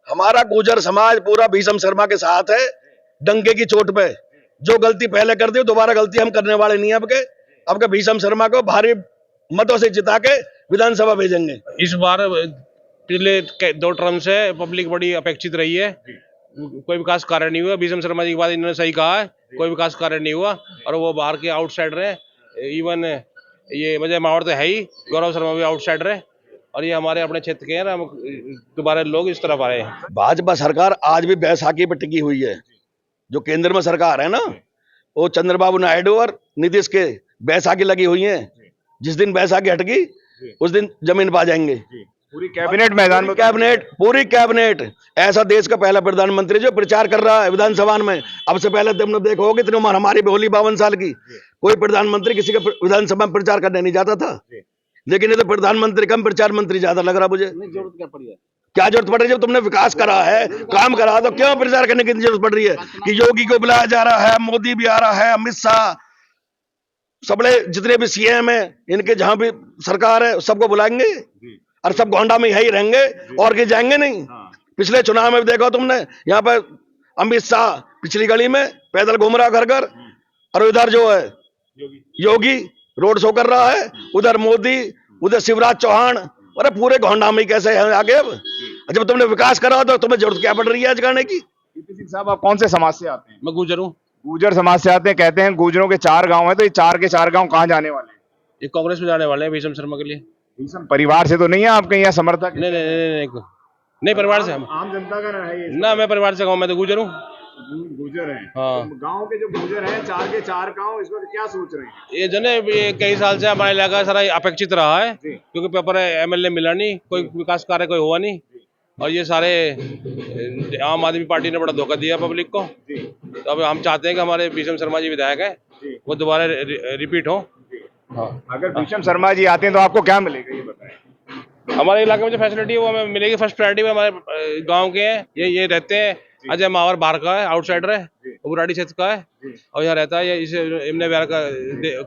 हमारा गुर्जर समाज पूरा भीषम शर्मा के साथ है, डंके की चोट पे। जो गलती पहले कर दी दोबारा गलती हम करने वाले नहीं है। अब के भीषम शर्मा को भारी मतों से जिता के विधानसभा भेजेंगे। इस बार पिछले 2 टर्म से पब्लिक बड़ी अपेक्षित रही है, कोई विकास कार्य नहीं हुआ। भीषम शर्मा जी के बाद इन्होंने सही कहा है, कोई विकास कार्य नहीं हुआ और वो बाहर के आउटसाइडर है। इवन ये अजय मावर तो है ही, गौरव शर्मा भी आउटसाइडर है और ये हमारे अपने क्षेत्र के हैं ना, दोबारा लोग इस तरफ आ रहे हैं। भाजपा सरकार आज भी बैसाखी पर टिकी हुई है। जो केंद्र में सरकार है ना, वो चंद्रबाबू नायडू और नीतीश के बैसाखी लगी हुई है। जिस दिन बैसाखी हटगी उस दिन जमीन पा जाएंगे। पूरी कैबिनेट मैदान में, पूरी कैबिनेट ऐसा देश का पहला प्रधानमंत्री जो प्रचार कर रहा है विधानसभा में। अब से पहले तुमने देखा होगा इतनी उम्र हमारी होली 52 साल की, कोई प्रधानमंत्री किसी का विधानसभा में प्रचार करने नहीं जाता था। लेकिन ये तो प्रधानमंत्री कम प्रचार मंत्री ज्यादा लग रहा मुझे। क्या जरूरत पड़ रही है? जब तुमने विकास करा है, काम करा, तो क्यों प्रचार करने की जरूरत पड़ रही है? कि योगी को बुलाया जा रहा है, मोदी भी आ रहा है, अमित शाह, सबले जितने भी सीएम है इनके, जहां भी सरकार है सबको बुलाएंगे और सब गोंडा में यही रहेंगे और के जाएंगे नहीं। पिछले चुनाव में देखो तुमने, यहाँ पर अमित शाह पिछली गली में पैदल घूम रहा घर घर, और उधर जो है योगी रोड शो कर रहा है, उधर मोदी, उधर शिवराज चौहान। अरे पूरे गोंडा में कैसे है आगे? अब जब तुमने विकास करा तो तुम्हें जरूरत क्या पड़ रही है आज करने की? यूपी साहब, आप कौन से समाज से आते हैं? मैं गुजर हूँ। गुर्जर समाज से आते हैं। कहते हैं गुर्जरों के 4 गांव हैं, तो ये 4 के 4 गांव कहाँ जाने वाले हैं? ये कांग्रेस में जाने वाले हैं भीषम शर्मा के लिए। भीषम परिवार से तो नहीं है आपके यहाँ समर्थक? नहीं, परिवार से हम आम जनता का है ये ना, मैं परिवार से कहूँ, मैं तो गुजर हूँ। गुर्जर हैं। हाँ। तो गांव के जो गुर्जर हैं, 4 के 4 गांव, इस पर क्या सोच रहे हैं? ये जो है ये कई साल से हमारे इलाका सारा अपेक्षित रहा है, क्योंकि पेपर एमएलए मिला नहीं, कोई विकास कार्य कोई हुआ नहीं, और ये सारे आम आदमी पार्टी ने बड़ा धोखा दिया पब्लिक को। तो अब हम चाहते हैं कि हमारे भीषम शर्मा जी विधायक है वो दोबारा रिपीट हो। हाँ। अगर भीषम शर्मा जी आते हैं तो आपको क्या मिलेगा ये बताएं? हमारे इलाके में जो फैसिलिटी है वो हमें मिलेगी। फर्स्ट प्रायोरिटी में हमारे गांव के हैं, ये रहते हैं। अजय मावर बाहर का है, आउटसाइडर है, बुराड़ी क्षेत्र का है और यहाँ रहता है, ये इसे इमने व्यार का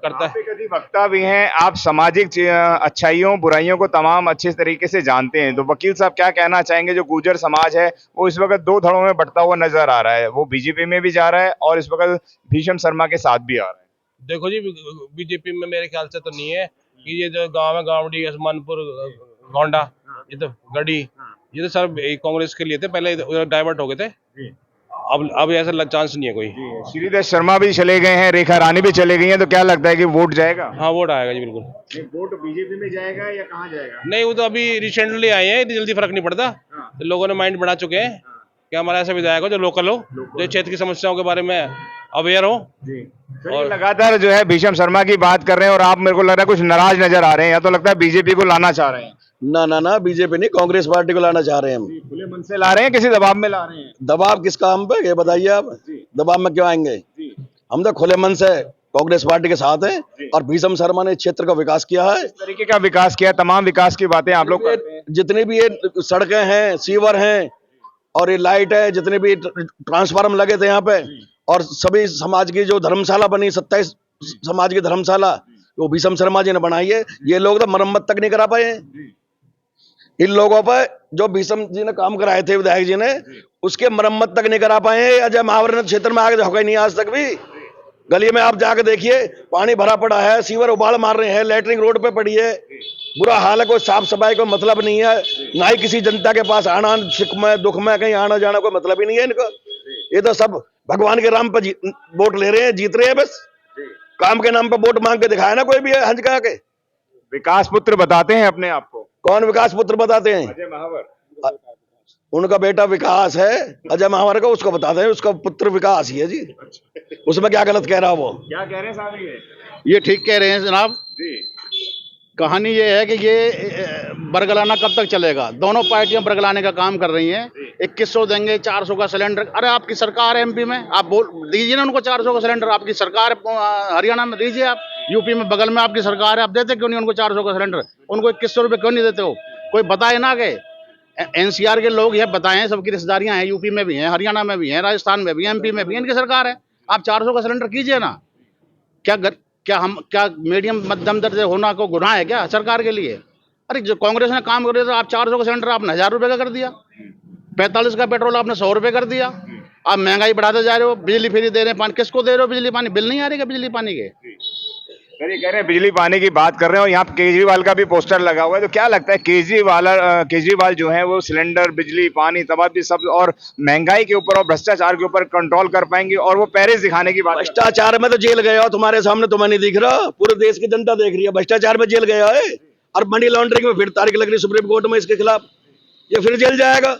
करता है। वक्ता भी हैं, आप सामाजिक अच्छाइयों बुराइयों को तमाम अच्छे तरीके से जानते हैं, तो वकील साहब क्या कहना चाहेंगे? जो गुर्जर समाज है वो इस वक्त 2 धड़ों में बढ़ता हुआ नजर आ रहा है, वो बीजेपी में भी जा रहा है और इस वक्त भीषम शर्मा के साथ भी आ रहा है। देखो जी, बीजेपी में मेरे ख्याल से तो नहीं है कि ये जो गांव है, गावड़ी, आसमानपुर, गोंडा, ये तो गढ़ी, ये तो सब कांग्रेस के लिए थे, पहले डाइवर्ट हो गए थे। अब ऐसा चांस नहीं है कोई। श्रीधर शर्मा भी चले गए हैं, रेखा रानी भी चले गई हैं, तो क्या लगता है कि वोट जाएगा? हाँ, वोट आएगा जी, बिल्कुल। वोट बीजेपी में जाएगा या कहाँ जाएगा? नहीं, वो तो अभी रिसेंटली आए हैं, इतनी जल्दी फर्क नहीं पड़ता। तो लोगों ने माइंड बना चुके हैं कि हमारा ऐसा विधायक हो जो लोकल हो, जो क्षेत्र की समस्याओं के बारे में अवेयर हो। और लगातार जो है भीषम शर्मा की बात कर रहे हैं और आप, मेरे को लग रहा है कुछ नाराज नजर आ रहे हैं, या तो लगता है बीजेपी को लाना चाह रहे हैं। ना, बीजेपी नहीं, कांग्रेस पार्टी को लाना चाह रहे हैं हम। खुले मन से ला रहे हैं, किसी दबाव में ला रहे हैं? दबाव किस काम पे, ये बताइए आप? दबाव में क्यों आएंगे? हम तो खुले मन से कांग्रेस पार्टी के साथ हैं और भीषम शर्मा ने क्षेत्र का विकास किया है। इस तरीके का विकास किया, तमाम विकास की बातें आप लोग करते हैं। जितनी भी ये सड़कें हैं, सीवर हैं और ये लाइट है, जितने भी ट्रांसफार्मर लगे थे यहाँ पे, और सभी समाज की जो धर्मशाला बनी, 27 समाज की धर्मशाला, वो भीषम शर्मा जी ने बनाई है। ये लोग तो मरम्मत तक नहीं करा पाए हैं। इन लोगों पर जो भीषम जी ने काम कराए थे, विधायक जी ने, उसके मरम्मत तक नहीं करा पाए हैं। अजय महावर ने क्षेत्र में आगे झोंका ही नहीं आज तक भी। गली में आप जाके देखिए, पानी भरा पड़ा है, सीवर उबाल मार रहे हैं, लैटरिन रोड पे पड़ी है, बुरा हाल है। कोई साफ सफाई को मतलब नहीं है, ना ही किसी जनता के पास आना, सुख में दुख में कहीं आना जाना कोई मतलब ही नहीं है इनको। ये तो सब भगवान के नाम पर वोट ले रहे हैं, जीत रहे हैं बस। काम के नाम पर वोट मांग के दिखाया ना कोई भी है हंज का के। विकास पुत्र बताते हैं अपने आप को? कौन विकास पुत्र बताते हैं? अजय महावर। उनका बेटा विकास है, अजय महावर का, उसको बताते हैं, उसका पुत्र विकास ही है जी। उसमें क्या गलत कह रहा वो? क्या कह रहे हैं साहब? ये ठीक कह रहे हैं जनाब जी। कहानी ये है कि ये बरगलाना कब तक चलेगा? दोनों पार्टियां बरगलाने का काम कर रही हैं। 2100 देंगे, 400 का सिलेंडर। अरे आपकी सरकार है एमपी में, आप बोल दीजिए ना उनको 400 का सिलेंडर। आपकी सरकार हरियाणा में दीजिए, आप यूपी में बगल में आपकी सरकार है, आप देते क्यों नहीं उनको 400 का सिलेंडर? उनको 2100 रुपये क्यों नहीं देते हो? कोई बताए ना कि एनसीआर के लोग ये बताएं, सबकी रिश्तेदारियां हैं, यूपी में भी हैं, हरियाणा में भी हैं, राजस्थान में भी, एमपी में भी, इनकी सरकार है। आप 400 का सिलेंडर कीजिए ना। क्या मीडियम मध्यम दर्जे होना को गुनाह है क्या सरकार के लिए? अरे जो कांग्रेस ने काम कर दिया तो आप 400 का सिलेंडर आपने 1000 रुपये का कर दिया। 45 का पेट्रोल आपने 100 रुपए कर दिया। आप महंगाई बढ़ाते जा रहे हो, बिजली फ्री दे रहे हैं, पानी किसको दे रहे हो? बिजली पानी बिल नहीं आ रही क्या बिजली पानी के? सर ये कह रहे हैं बिजली पानी की बात कर रहे हो, यहाँ पे केजरीवाल का भी पोस्टर लगा हुआ है, तो क्या लगता है केजरीवाल जो है वो सिलेंडर, बिजली, पानी, तबादले सब और महंगाई के ऊपर और भ्रष्टाचार के ऊपर कंट्रोल कर पाएंगे? और वो पेरिस दिखाने की बात भ्रष्टाचार में तो जेल गया हो, तुम्हारे सामने तुम्हें नहीं दिख रहा, पूरे देश की जनता देख रही है, भ्रष्टाचार में जेल गया है। और मनी लॉन्ड्रिंग में फिर तारीख लग रही सुप्रीम कोर्ट में इसके खिलाफ, ये फिर जेल जाएगा।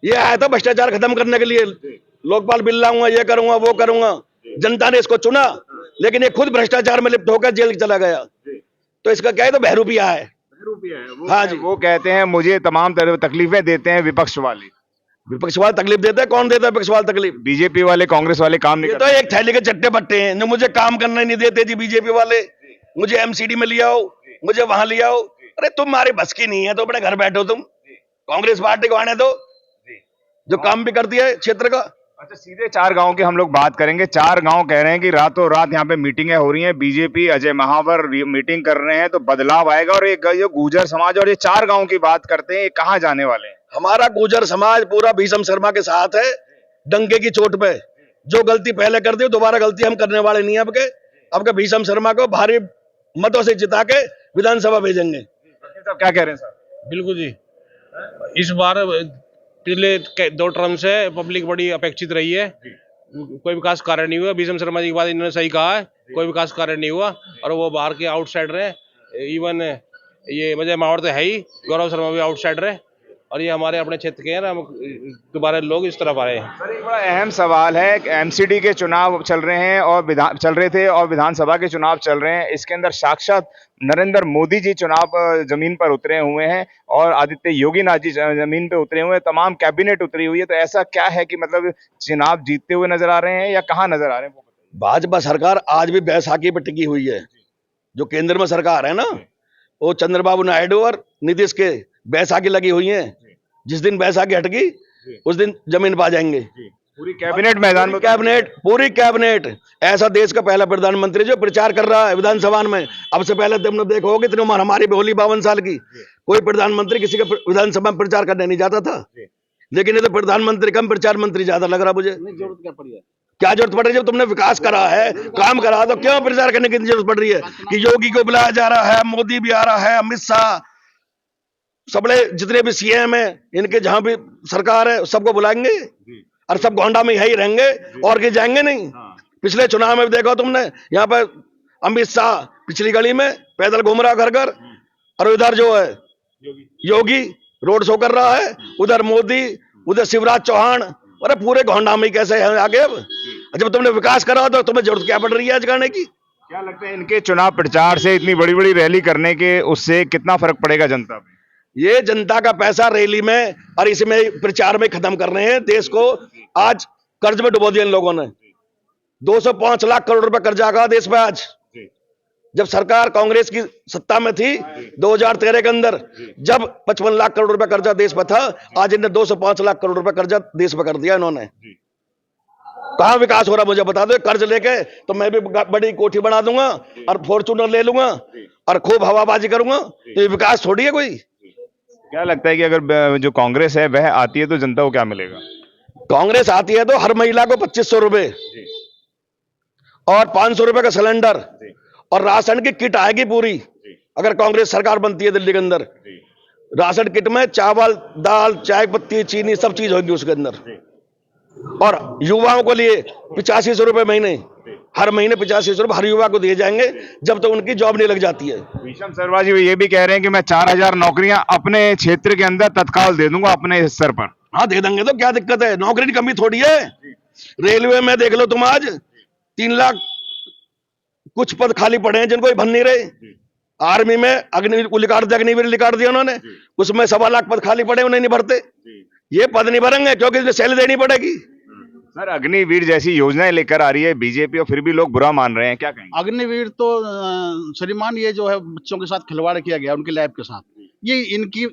ये आया था भ्रष्टाचार खत्म करने के लिए, लोकपाल बिल लाऊंगा, ये करूंगा, वो करूंगा। जनता ने इसको चुना, लेकिन ये खुद भ्रष्टाचार में लिप्त होकर जेल चला गया। तो इसका क्या है, तो बहरूपिया है। हाँ जी, वो कहते हैं मुझे तमाम तरह तकलीफें देते हैं विपक्ष वाले। विपक्ष वाले तकलीफ देते हैं? कौन देता है विपक्ष वाले तकलीफ? बीजेपी वाले, कांग्रेस वाले काम नहीं ये तो एक थैली के चट्टे बट्टे हैं जो मुझे काम करने नहीं देते जी। बीजेपी वाले मुझे एमसीडी में लिया हो, मुझे वहां लिया हो। अरे तुम्हारी बस की नहीं है तो अपने घर बैठो तुम, कांग्रेस पार्टी को आने दो जो काम भी करती है क्षेत्र का। अच्छा, सीधे 4 गांव की हम लोग बात करेंगे। 4 गांव कह रहे हैं कि रातों रात यहाँ पे मीटिंगें हो रही हैं, बीजेपी अजय महावर मीटिंग कर रहे हैं तो बदलाव आएगा। और ये जो गुर्जर समाज और ये 4 गांव की बात करते हैं, ये कहाँ जाने वाले हैं? हमारा गुर्जर समाज पूरा भीषम शर्मा के साथ है, डंके की चोट पे। जो गलती पहले कर दी दोबारा गलती हम करने वाले नहीं है। अब के भीषम शर्मा को भारी मतों से जिता के विधानसभा भेजेंगे। साहब क्या कह रहे हैं सर? बिल्कुल जी, इस बार पिछले 2 टर्म से पब्लिक बड़ी अपेक्षित रही है, कोई विकास कार्य नहीं हुआ। भीषम शर्मा जी की बात इन्होंने सही कहा है, कोई विकास कार्य नहीं हुआ और वो बाहर के आउटसाइडर हैं। इवन ये अजय मावर तो है ही, गौरव शर्मा भी आउटसाइडर है और ये हमारे अपने क्षेत्र के हैं ना, दोबारा लोग इस तरफ आ रहे हैं। सर एक बड़ा अहम सवाल है, एमसीडी के चुनाव चल रहे हैं और चल रहे थे और विधानसभा के चुनाव चल रहे हैं। इसके अंदर साक्षात नरेंद्र मोदी जी चुनाव जमीन पर उतरे हुए हैं और आदित्य योगीनाथ जी जमीन पे उतरे हुए हैं, तमाम कैबिनेट उतरी हुई है। तो ऐसा क्या है कि मतलब चुनाव जीतते हुए नजर आ रहे हैं या कहाँ नजर आ रहे हैं? भाजपा सरकार आज भी बैसाखी पर टिकी हुई है। जो केंद्र में सरकार है ना, वो चंद्रबाबू नायडू और नीतीश के बैसाखी लगी हुई है। जिस दिन बैसाखी हटगी उस दिन जमीन पा जाएंगे। पूरी कैबिनेट मैदान में, पूरी कैबिनेट। ऐसा देश का पहला प्रधानमंत्री जो प्रचार कर रहा है विधानसभा में। अब से पहले तुमने देखा होगा इतनी उम्र हमारी होली 52 साल की, कोई प्रधानमंत्री किसी का विधानसभा में प्रचार करने नहीं जाता था। लेकिन ये तो प्रधानमंत्री कम, प्रचार मंत्री ज्यादा लग रहा मुझे। जरूरत क्या पड़ी है? क्या जरूरत पड़ रही है? जब तुमने विकास करा है, काम करा, तो क्यों प्रचार करने की जरूरत पड़ रही है? कि योगी को बुलाया जा रहा है, मोदी भी आ रहा है, अमित शाह, सबले जितने भी सीएम है इनके, जहां भी सरकार है सबको बुलाएंगे और सब गोंडा में यही रहेंगे और के जाएंगे नहीं। पिछले चुनाव में देखो तुमने, यहाँ पर अमित शाह पिछली गली में पैदल घूम रहा घर घर, और उधर जो है योगी रोड शो कर रहा है, उधर मोदी, उधर शिवराज चौहान। अरे पूरे गोंडा में कैसे है आगे? अब जब तुमने विकास करा तो तुम्हें जरूरत क्या पड़ रही है आज करने की? क्या लगता है इनके चुनाव प्रचार से, इतनी बड़ी बड़ी रैली करने के, उससे कितना फर्क पड़ेगा जनता पे? ये जनता का पैसा रैली में और इसमें प्रचार में खत्म कर रहे हैं। देश को आज कर्ज में डुबो दिया इन लोगों ने। 205 लाख करोड़ रुपए कर्जा का देश पे आज। जब सरकार कांग्रेस की सत्ता में थी 2013 के अंदर, जब 55 लाख करोड़ रुपए कर्जा देश पे था, आज इन्हें 205 लाख करोड़ रुपए कर्जा देश पे कर दिया इन्होंने। कहां विकास हो रहा मुझे बता दो। कर्ज लेके तो मैं भी बड़ी कोठी बना दूंगा और फॉर्चूनर ले लूंगा और खूब हवाबाजी करूंगा, तो ये विकास थोड़ी है कोई। क्या लगता है कि अगर जो कांग्रेस है वह आती है तो जनता को क्या मिलेगा? कांग्रेस आती है तो हर महिला को 2500 रुपए और 500 रुपए का सिलेंडर और राशन की किट आएगी पूरी। अगर कांग्रेस सरकार बनती है दिल्ली के अंदर, राशन किट में चावल, दाल, चाय पत्ती, चीनी सब चीज होगी उसके अंदर। और युवाओं के लिए 8500 रुपए महीने, हर महीने 8500 रुपए हर युवा को दिए जाएंगे जब तक उनकी जॉब नहीं लग जाती है। भीषम शर्मा जी ये भी कह रहे हैं कि मैं 4000 नौकरियां अपने क्षेत्र के अंदर तत्काल दे दूंगा अपने स्तर पर। हाँ दे देंगे, तो क्या दिक्कत है? नौकरी की कमी थोड़ी है। रेलवे में देख लो तुम, आज 3 लाख कुछ पद खाली पड़े हैं जिनको भर नहीं रहे। आर्मी में अग्निवीर निकाल दिया उन्होंने, उसमें 1.25 लाख पद खाली पड़े, उन्हें नहीं भरते। ये पद नहीं भरेंगे क्योंकि इसमें सैलरी देनी पड़ेगी। सर अग्निवीर जैसी योजनाएं लेकर आ रही है बीजेपी और फिर भी लोग बुरा मान रहे हैं, क्या कहेंगे? अग्निवीर तो श्रीमान ये जो है बच्चों के साथ खिलवाड़ किया गया उनकी लाइफ के साथ। ये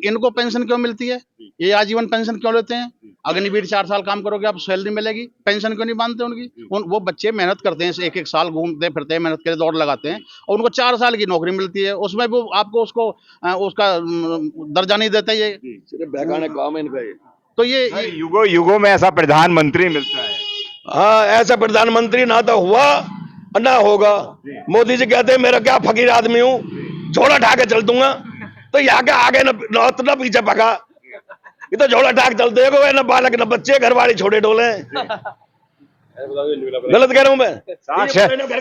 इनको पेंशन क्यों मिलती है? ये आजीवन पेंशन क्यों लेते हैं? अग्निवीर 4 साल काम करोगे आप सैलरी मिलेगी, पेंशन क्यों नहीं मानते उनकी? वो बच्चे मेहनत करते हैं, एक साल घूमते फिरते हैं, मेहनत के लिए दौड़ लगाते हैं और उनको 4 साल की नौकरी मिलती है। उसमें वो आपको उसका दर्जा नहीं देते। ये सिर्फ बहकाने काम है इनका। तो ये युगों युगों में ऐसा प्रधानमंत्री मिलता है। हाँ, ऐसा प्रधानमंत्री ना तो हुआ और ना होगा। मोदी जी कहते हैं मेरा क्या फकीर आदमी हूँ, झोला ढा के चल दूंगा, तो यहाँ के आगे ना पीछे भगा, ये तो झोला ढाक चलते हैं, ना बालक ना बच्चे, घर वाली छोटे डोले। गलत कह रहा हूं मैं?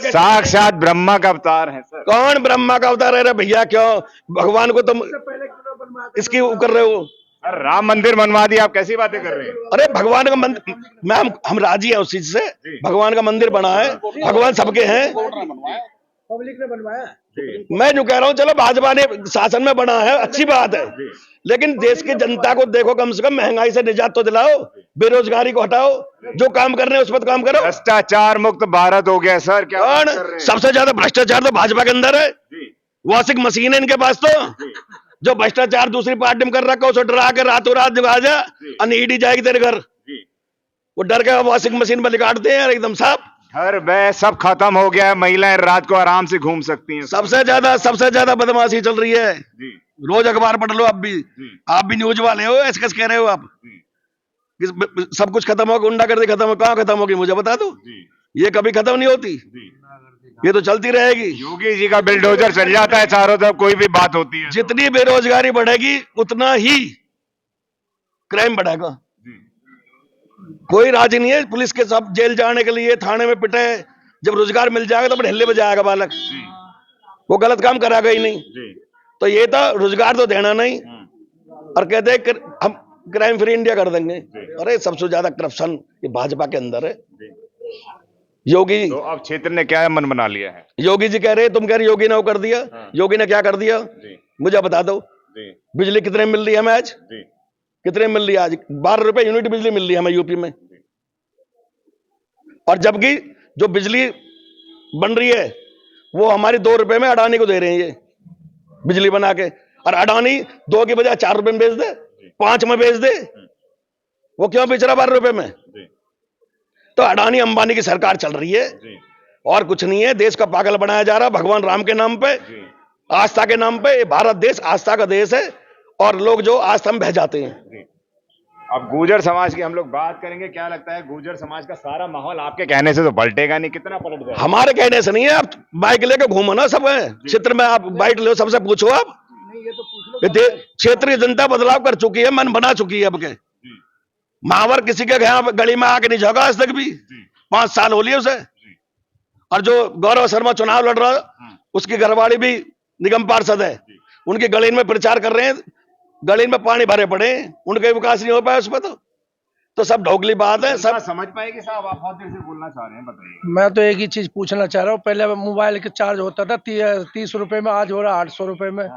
साक्षात ब्रह्मा का अवतार है सर। कौन ब्रह्मा का अवतार है रे भैया? क्यों भगवान को तुम इसकी वो कर रहे हो? अरे राम मंदिर बनवा दिया, आप कैसी बातें कर रहे हैं? अरे भगवान का मंदिर, मैं हम राजी हैं उस चीज से। भगवान का मंदिर बना है, भगवान सबके हैं, पब्लिक ने बनवाया। मैं जो कह रहा हूँ, चलो भाजपा ने शासन में बना है, अच्छी बात है, लेकिन देश की जनता को देखो, कम से कम महंगाई से निजात तो दिलाओ, बेरोजगारी को हटाओ, जो काम कर रहे हैं उस पर काम करो। भ्रष्टाचार मुक्त भारत हो गया सर, क्या बात कर रहे हैं? सबसे ज्यादा भ्रष्टाचार तो भाजपा के अंदर है। वॉशिंग मशीन है इनके पास, तो जो भ्रष्टाचार दूसरी पार्टी में कर रखा है उसे डरा के रातों रात आ जा, ईडी जाएगी तेरे घर, वो डर के वॉशिंग मशीन में निकालते हैं एकदम साफ। घर वह सब खत्म हो गया है, महिलाएं रात को आराम से घूम सकती हैं। सबसे ज्यादा बदमाशी चल रही है। रोज अखबार पढ़ लो, आप भी न्यूज वाले हो, ऐसे कैसे कह रहे हो आप? सब कुछ खत्म हो, गुंडागर्दी खत्म हो, कहाँ खत्म होगी मुझे बता दो? ये कभी खत्म नहीं होती, ये तो चलती रहेगी। योगी जी का बिल्डोजर चल जाता है चारों तरफ, कोई भी बात होती है। जितनी बेरोजगारी बढ़ेगी उतना ही क्राइम बढ़ेगा। कोई राजी नहीं है पुलिस के सब जेल जाने के लिए, थाने में पिटे। जब रोजगार मिल जाएगा तो ढिल्ले में जाएगा बालक, वो गलत काम कराएगा ही नहीं। तो ये तो रोजगार तो देना नहीं, और कहते हैं हम क्राइम फ्री इंडिया कर देंगे। अरे सबसे ज्यादा करप्शन ये भाजपा के अंदर है। योगी तो अब क्षेत्र ने क्या मन बना लिया है? योगी जी कह रहे, तुम कह रहे योगी ने वो कर दिया। योगी ने क्या कर दिया मुझे बता दो? बिजली कितने मिल रही है हमें आज? कितने मिल रही है आज? 12 रुपए यूनिट बिजली मिल रही है हमें यूपी में, और जबकि जो बिजली बन रही है वो हमारी 2 रुपए में अडानी को दे रहे हैं ये बिजली बना के, और अडानी 2 की बजाय 4 रुपए में बेच दे, 5 में बेच दे। वो क्यों बेच रहा 12 रुपए में? तो अडानी अंबानी की सरकार चल रही है, और कुछ नहीं है। देश का पागल बनाया जा रहा भगवान राम के नाम पे, आस्था के नाम पे। भारत देश आस्था का देश है, और लोग जो आस्था में बह जाते हैं। अब गुर्जर समाज की हम लोग बात करेंगे। क्या लगता है गुर्जर समाज का सारा माहौल आपके कहने से तो पलटेगा नहीं, कितना पलट जाएगा? हमारे कहने से नहीं है, आप बाइक लेके घूमो ना सब क्षेत्र में, आप बाइक लो, सबसे पूछो आप। क्षेत्रीय जनता बदलाव कर चुकी है, मन बना चुकी है। अब के महावर किसी के गली में आके नहीं झोंका आज तक भी, 5 साल हो लिए उसे। और जो गौरव शर्मा चुनाव लड़ रहा, उसकी घरवाली भी निगम पार्षद है, उनकी गली में प्रचार कर रहे हैं, गली में पानी भरे पड़े, उनका विकास नहीं हो पाया उसमें। तो सब ढोकली बात है। सब समझ पाएगी साहब, आप बहुत देर से बोलना चाह रहे हैं, बताइए। मैं तो एक ही चीज पूछना चाह रहा हूँ, पहले मोबाइल के चार्ज होता था 30 रुपए में, आज हो रहा 800 रुपए में।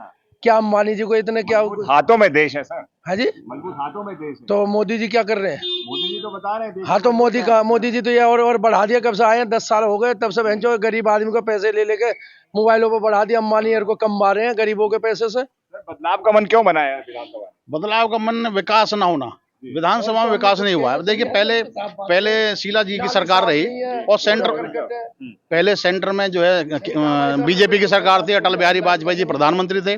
क्या अंबानी जी को इतने क्या हाथों में देश है सर? हाँ जी, मजबूत हाथों में देश है। तो मोदी जी क्या कर रहे हैं? मोदी जी तो बता रहे हैं। हाँ, तो मोदी जी तो ये और बढ़ा दिया। कब से आए हैं? 10 साल हो गए, तब से बहनचोद गरीब आदमी को पैसे ले लेके मोबाइलों पर बढ़ा दिया। अंबानी यार को कम मारे हैं गरीबों के पैसे से। बदलाव का मन क्यों बनाया विधानसभा? बदलाव का मन, विकास ना होना। विधानसभा में विकास नहीं हुआ है। देखिए, पहले शीला जी की सरकार रही, और पहले सेंटर में जो है बीजेपी की सरकार थी, अटल बिहारी वाजपेयी जी प्रधानमंत्री थे,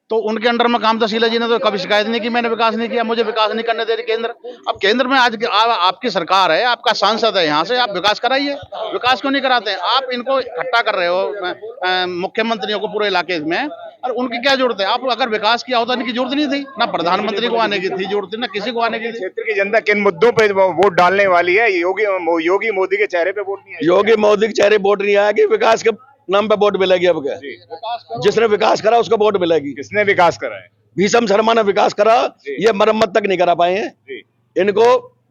तो उनके अंडर में काम था। शीला जी ने तो कभी शिकायत नहीं की मैंने विकास नहीं किया, मुझे विकास नहीं करने दे रही केंद्र। अब केंद्र में आज आपकी सरकार है, आपका सांसद है, यहाँ से आप विकास कराइए। विकास क्यों नहीं कराते हैं? आप इनको इकट्ठा कर रहे हो मुख्यमंत्रियों को पूरे इलाके में, और उनकी क्या जरूरत है? आप अगर विकास किया होता, इनकी जरूरत नहीं थी, ना प्रधानमंत्री को आने की थी जरूरत, ना किसी को आने की थी। क्षेत्र की जनता किन मुद्दों पे वोट डालने वाली है? योगी मोदी के चेहरे पे वोट नहीं है। योगी मोदी के चेहरे वोट नहीं आएगी, विकास के नाम पे वोट मिलेगी। अब क्या जिसने विकास करा उसको वोट मिलेगी। किसने विकास करा है? भीषम शर्मा ने विकास करा, ये मरम्मत तक नहीं करा पाए हैं। इनको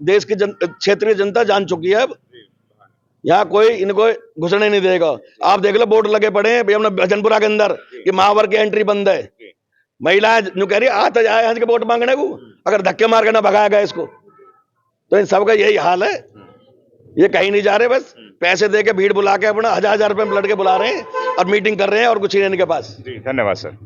देश की क्षेत्रीय जनता जान चुकी है। अब यहाँ कोई इनको घुसने नहीं देगा। आप देख लो, बोर्ड लगे पड़े हैं अपने भजनपुरा के अंदर कि महावर की एंट्री बंद है। महिलाएं जो कह रही है आता जाए आज के वोट मांगने को, अगर धक्के मार के ना भगाया गया इसको, तो इन सबका यही हाल है। ये कहीं नहीं जा रहे, बस पैसे दे के भीड़ बुला के अपना 1000 रुपए में लड़के बुला रहे हैं और मीटिंग कर रहे हैं, और कुछ ही नहीं इनके पास। धन्यवाद सर।